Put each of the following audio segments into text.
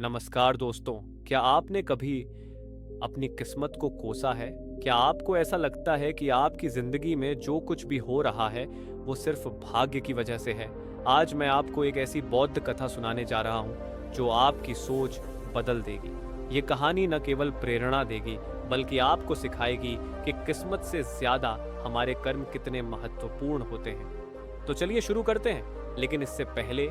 नमस्कार दोस्तों। क्या आपने कभी अपनी किस्मत को कोसा है? क्या आपको ऐसा लगता है कि आपकी जिंदगी में जो कुछ भी हो रहा है वो सिर्फ भाग्य की वजह से है? आज मैं आपको एक ऐसी बौद्ध कथा सुनाने जा रहा हूँ जो आपकी सोच बदल देगी। ये कहानी न केवल प्रेरणा देगी बल्कि आपको सिखाएगी कि किस्मत से ज्यादा हमारे कर्म कितने महत्वपूर्ण होते हैं। तो चलिए शुरू करते हैं, लेकिन इससे पहले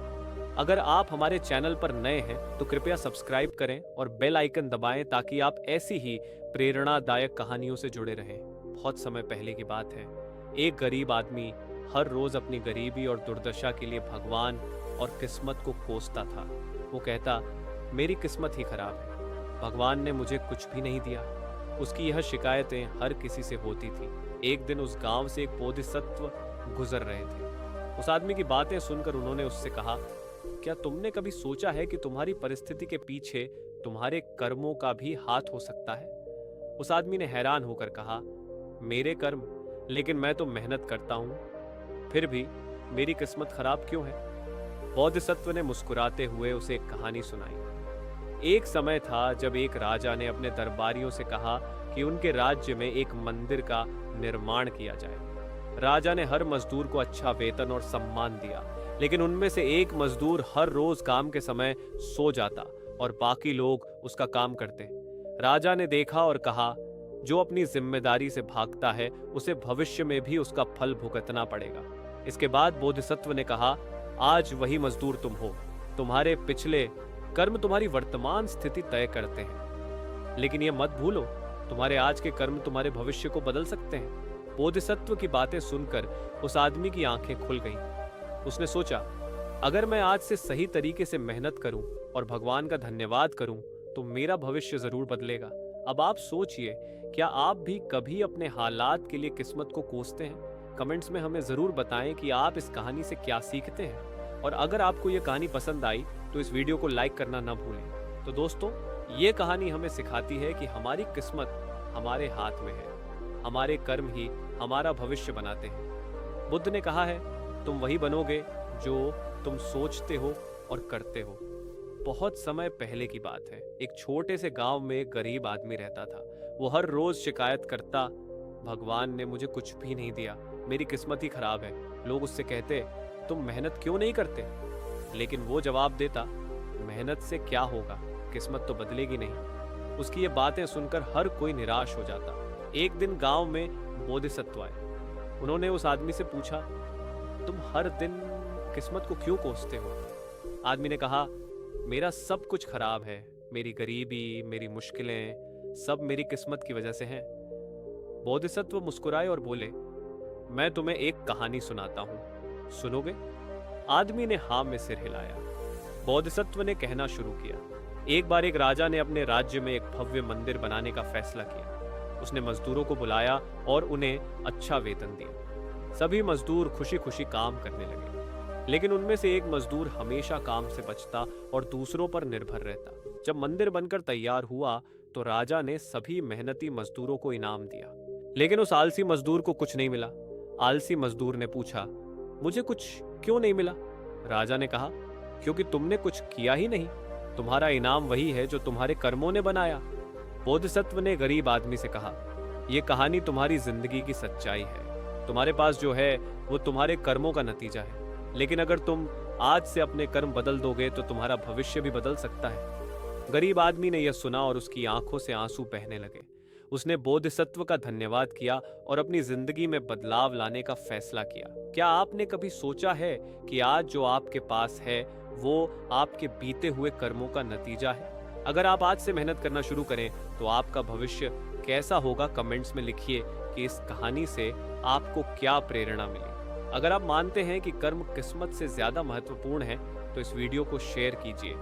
अगर आप हमारे चैनल पर नए हैं तो कृपया सब्सक्राइब करें और बेल आइकन दबाएं ताकि आप ऐसी ही प्रेरणादायक कहानियों से जुड़े रहें। बहुत समय पहले की बात है। एक गरीब आदमी हर रोज अपनी गरीबी और दुर्दशा के लिए भगवान और किस्मत को कोसता था। वो कहता, मेरी किस्मत ही खराब है, भगवान ने मुझे कुछ भी नहीं दिया। उसकी यह शिकायतें हर किसी से होती थी। एक दिन उस गांव से एक बोधिसत्व गुजर रहे थे। उस आदमी की बातें सुनकर उन्होंने उससे कहा, क्या तुमने कभी सोचा है कि तुम्हारी परिस्थिति के पीछे तुम्हारे कर्मों का भी हाथ हो सकता है? उस आदमी ने हैरान होकर कहा, मेरे कर्म? लेकिन मैं तो मेहनत करता हूं, फिर भी मेरी किस्मत खराब क्यों है? बोधिसत्व ने मुस्कुराते हुए उसे एक कहानी सुनाई। एक समय था जब एक राजा ने अपने दरबारियों से कहा कि उनके राज्य में एक मंदिर का निर्माण किया जाए। राजा ने हर मजदूर को अच्छा वेतन और सम्मान दिया, लेकिन उनमें से एक मजदूर हर रोज काम के समय सो जाता और बाकी लोग उसका काम करते। राजा ने देखा और कहा, जो अपनी जिम्मेदारी से भागता है उसे भविष्य में भी उसका फल भुगतना पड़ेगा। इसके बाद बोधिसत्व ने कहा, आज वही मजदूर तुम हो। तुम्हारे पिछले कर्म तुम्हारी वर्तमान स्थिति तय करते हैं, लेकिन यह मत भूलो, तुम्हारे आज के कर्म तुम्हारे भविष्य को बदल सकते हैं। बोधिसत्व की बातें सुनकर उस आदमी की आंखें खुल गईं। उसने सोचा, अगर मैं आज से सही तरीके से मेहनत करूं और भगवान का धन्यवाद करूं तो मेरा भविष्य जरूर बदलेगा। अब आप सोचिए, क्या आप भी कभी अपने हालात के लिए किस्मत को कोसते हैं? कमेंट्स में हमें जरूर बताएं कि आप इस कहानी से क्या सीखते हैं। और अगर आपको यह कहानी पसंद आई तो इस वीडियो को लाइक करना ना भूलें। तो दोस्तों, ये कहानी हमें सिखाती है कि हमारी किस्मत हमारे हाथ में है। हमारे कर्म ही हमारा भविष्य बनाते हैं। बुद्ध ने कहा है, तुम वही बनोगे जो तुम सोचते हो और करते हो। बहुत समय पहले की बात है। एक छोटे से गांव में एक गरीब आदमी रहता था। वो हर रोज शिकायत करता, भगवान ने मुझे कुछ भी नहीं दिया, मेरी किस्मत ही खराब है। लोग उससे कहते, तुम मेहनत क्यों नहीं करते? लेकिन वो जवाब देता, मेहनत से क्या होगा, किस्मत तो बदलेगी नहीं। उसकी ये बातें सुनकर हर कोई निराश हो जाता। एक दिन गांव में बोधिसत्व आए। उन्होंने उस आदमी से पूछा, तुम हर दिन किस्मत को क्यों कोसते हो? आदमी ने कहा, मेरा सब कुछ खराब है, मेरी गरीबी, मेरी मुश्किलें, सब मेरी किस्मत की वजह से हैं। बोधिसत्व मुस्कुराए और बोले, मैं तुम्हें एक कहानी सुनाता हूं, सुनोगे? आदमी ने हाँ में सिर हिलाया। बोधिसत्व ने कहना शुरू किया, एक बार एक राजा ने अपने राज्य में एक भव्य मंदिर बनाने का फैसला किया। उसने मजदूरों को बुलाया और उन्हें अच्छा वेतन दिया। सभी मजदूर खुशी खुशी काम करने लगे, लेकिन उनमें से एक मजदूर हमेशा काम से बचता और दूसरों पर निर्भर रहता। जब मंदिर बनकर तैयार हुआ तो राजा ने सभी मेहनती मजदूरों को इनाम दिया, लेकिन उस आलसी मजदूर को कुछ नहीं मिला। आलसी मजदूर ने पूछा, मुझे कुछ क्यों नहीं मिला? राजा ने कहा, क्योंकि तुमने कुछ किया ही नहीं, तुम्हारा इनाम वही है जो तुम्हारे कर्मों ने बनाया। बोधिसत्व ने गरीब आदमी से कहा, यह कहानी तुम्हारी जिंदगी की सच्चाई है। तुम्हारे पास जो है वो तुम्हारे कर्मों का नतीजा है, लेकिन अगर तुम आज से अपने कर्म बदल दोगे तो तुम्हारा भविष्य भी बदल सकता है। गरीब आदमी ने यह सुना और उसकी आंखों से आंसू बहने लगे। उसने बोधिसत्व का धन्यवाद किया और अपनी जिंदगी में बदलाव लाने का फैसला किया। क्या आपने कभी सोचा है कि आज जो आपके पास है वो आपके बीते हुए कर्मों का नतीजा है? अगर आप आज से मेहनत करना शुरू करें तो आपका भविष्य कैसा होगा? कमेंट्स में लिखिए कि इस कहानी से आपको क्या प्रेरणा मिली। अगर आप मानते हैं कि कर्म किस्मत से ज्यादा महत्वपूर्ण है तो इस वीडियो को शेयर कीजिए।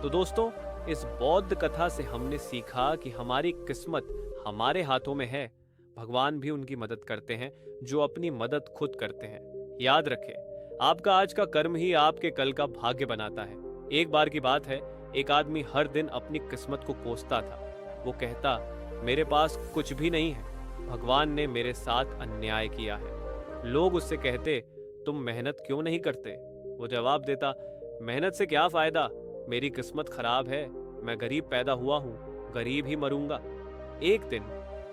तो दोस्तों, इस बौद्ध कथा से हमने सीखा कि हमारी किस्मत हमारे हाथों में है। भगवान भी उनकी मदद करते हैं जो अपनी मदद खुद करते हैं। याद रखें, आपका आज का कर्म ही आपके कल का भाग्य बनाता है। एक बार की बात है, एक आदमी हर दिन अपनी किस्मत को कोसता था। वो कहता, मेरे पास कुछ भी नहीं है, भगवान ने मेरे साथ अन्याय किया है। लोग उससे कहते, तुम मेहनत क्यों नहीं करते? वो जवाब देता, मेहनत से क्या फायदा, मेरी किस्मत खराब है, मैं गरीब पैदा हुआ हूँ, गरीब ही मरूंगा। एक दिन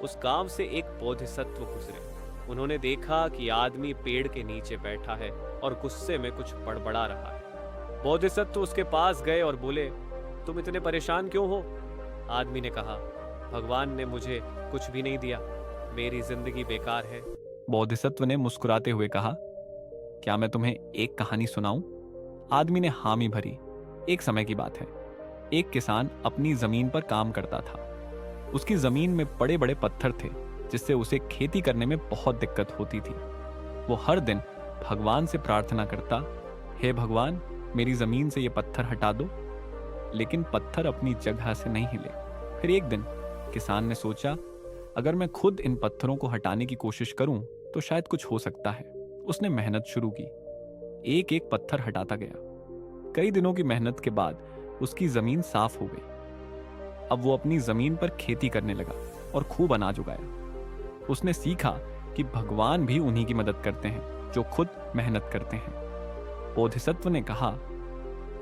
उस गांव से एक बोधिसत्व गुजरे। उन्होंने देखा कि आदमी पेड़ के नीचे बैठा है और गुस्से में कुछ बड़बड़ा रहा है। बोधिसत्व उसके पास गए और बोले, तुम इतने परेशान क्यों हो? आदमी ने कहा, भगवान ने मुझे कुछ भी नहीं दिया, मेरी जिंदगी बेकार है। बोधिसत्व ने मुस्कुराते हुए कहा, क्या मैं तुम्हें एक कहानी सुनाऊं? आदमी ने हामी भरी। एक समय की बात है, एक किसान अपनी जमीन पर काम करता था। उसकी जमीन में बड़े बड़े पत्थर थे, जिससे उसे खेती करने में बहुत दिक्कत होती थी। वो हर दिन भगवान से प्रार्थना करता, हे भगवान, मेरी जमीन से ये पत्थर हटा दो। लेकिन पत्थर अपनी जगह से नहीं हिले। फिर एक दिन किसान ने सोचा, अगर मैं खुद इन पत्थरों को हटाने की कोशिश करूं तो शायद कुछ हो सकता है। उसने मेहनत शुरू की, एक एक पत्थर हटाता गया। कई दिनों की मेहनत के बाद उसकी जमीन साफ हो गई। अब वो अपनी जमीन पर खेती करने लगा और खूब अनाज उगाया। उसने सीखा कि भगवान भी उन्हीं की मदद करते हैं जो खुद मेहनत करते हैं। बोधिसत्व ने कहा,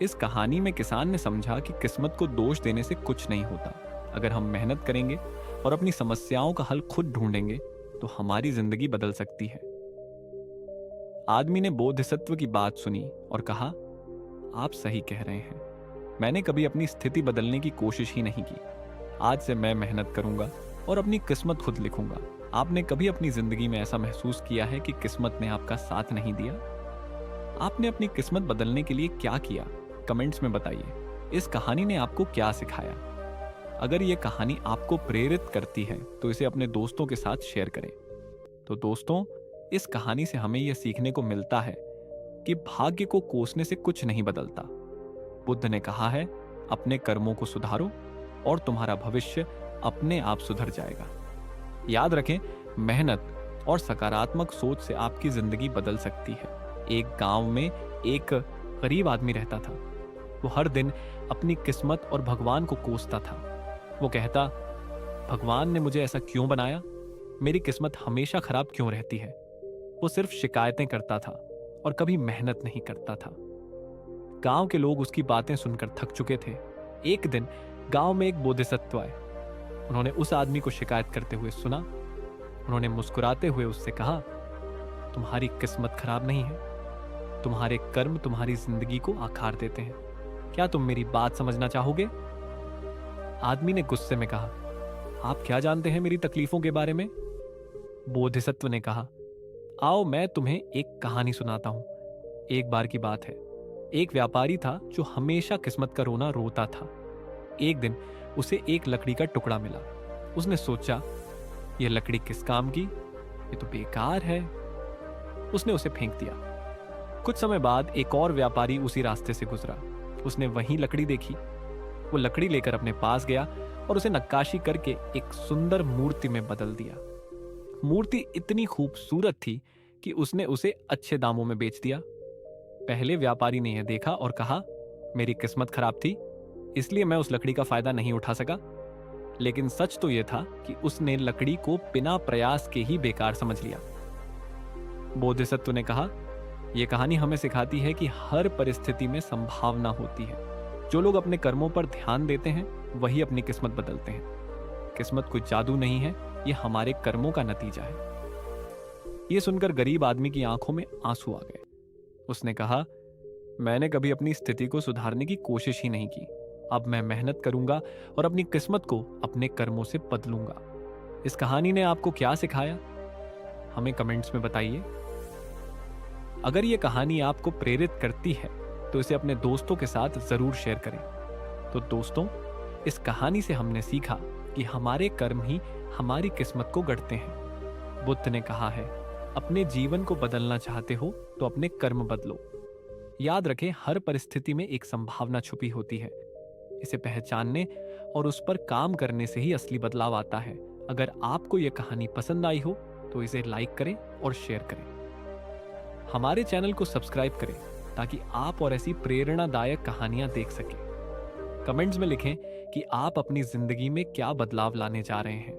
इस कहानी में किसान ने समझा कि किस्मत को दोष देने से कुछ नहीं होता। अगर हम मेहनत करेंगे और अपनी समस्याओं का हल खुद ढूंढेंगे तो हमारी जिंदगी बदल सकती है। आदमी ने बोधिसत्व की बात सुनी और कहा, आप सही कह रहे हैं, मैंने कभी अपनी स्थिति बदलने की कोशिश ही नहीं की। आज से मैं मेहनत करूंगा और अपनी किस्मत खुद लिखूंगा। आपने कभी अपनी जिंदगी में ऐसा महसूस किया है कि किस्मत ने आपका साथ नहीं दिया? आपने अपनी किस्मत बदलने के लिए क्या किया? कमेंट्स में बताइए। इस कहानी ने आपको क्या सिखाया? अगर ये कहानी आपको प्रेरित करती है तो इसे अपने दोस्तों के साथ शेयर करें। तो दोस्तों, इस कहानी से हमें यह सीखने को मिलता है कि भाग्य को कोसने से कुछ नहीं बदलता। बुद्ध ने कहा है, अपने कर्मों को सुधारो और तुम्हारा भविष्य अपने आप सुधर जाएगा। याद रखें, मेहनत और सकारात्मक सोच से आपकी जिंदगी बदल सकती है। एक गांव में एक गरीब आदमी रहता था। वो हर दिन अपनी किस्मत और भगवान को कोसता था। वो कहता, भगवान ने मुझे ऐसा क्यों बनाया? मेरी किस्मत हमेशा खराब क्यों रहती है? वो सिर्फ शिकायतें करता था और कभी मेहनत नहीं करता था। गांव के लोग उसकी बातें सुनकर थक चुके थे। एक दिन गांव में एक बोधिसत्व आए। उन्होंने उस आदमी को शिकायत करते हुए सुना। उन्होंने मुस्कुराते हुए उससे कहा, तुम्हारी किस्मत खराब नहीं है, तुम्हारे कर्म तुम्हारी जिंदगी को आकार देते हैं। क्या तुम मेरी बात समझना चाहोगे? आदमी ने गुस्से में कहा, आप क्या जानते हैं मेरी तकलीफों के बारे में? बोधिसत्व ने कहा, आओ मैं तुम्हें एक कहानी सुनाता हूं। एक बार की बात है, एक व्यापारी था जो हमेशा किस्मत का रोना रोता था। एक दिन उसे एक लकड़ी का टुकड़ा मिला। उसने सोचा, यह लकड़ी किस काम की? ये तो बेकार है। उसने उसे फेंक दिया। कुछ समय बाद एक और व्यापारी उसी रास्ते से गुजरा। उसने वही लकड़ी देखी। वो लकड़ी लेकर अपने पास गया और उसे नक्काशी करके एक सुंदर मूर्ति में बदल दिया। मूर्ति इतनी खूबसूरत थी कि उसने उसे अच्छे दामों में बेच दिया। पहले व्यापारी ने यह देखा और कहा, मेरी किस्मत खराब थी, इसलिए मैं उस लकड़ी का फायदा नहीं उठा सका। लेकिन सच तो यह था कि उसने लकड़ी को बिना प्रयास के ही बेकार समझ लिया। बोधिसत्व ने कहा, यह कहानी हमें सिखाती है कि हर परिस्थिति में संभावना होती है। जो लोग अपने कर्मों पर ध्यान देते हैं वही अपनी किस्मत बदलते हैं। किस्मत कोई जादू नहीं है, यह हमारे कर्मों का नतीजा है। यह सुनकर गरीब आदमी की आंखों में आंसू आ गए। उसने कहा, मैंने कभी अपनी स्थिति को सुधारने की कोशिश ही नहीं की। अब मैं मेहनत करूंगा और अपनी किस्मत को अपने कर्मों से बदलूंगा। इस कहानी ने आपको क्या सिखाया? हमें कमेंट्स में बताइए। अगर यह कहानी आपको प्रेरित करती है तो इसे अपने दोस्तों के साथ जरूर शेयर करें। तो दोस्तों, इस कहानी से हमने सीखा कि हमारे कर्म ही हमारी किस्मत को गढ़ते हैं। बुद्ध ने कहा है, अपने जीवन को बदलना चाहते हो तो अपने कर्म बदलो। याद रखें, हर परिस्थिति में एक संभावना छुपी होती है। इसे पहचानने और उस पर काम करने से ही असली बदलाव आता है। अगर आपको यह कहानी पसंद आई हो तो इसे लाइक करें और शेयर करें। हमारे चैनल को सब्सक्राइब करें ताकि आप और ऐसी प्रेरणादायक कहानियां देख सकें। कमेंट्स में लिखें कि आप अपनी जिंदगी में क्या बदलाव लाने जा रहे हैं।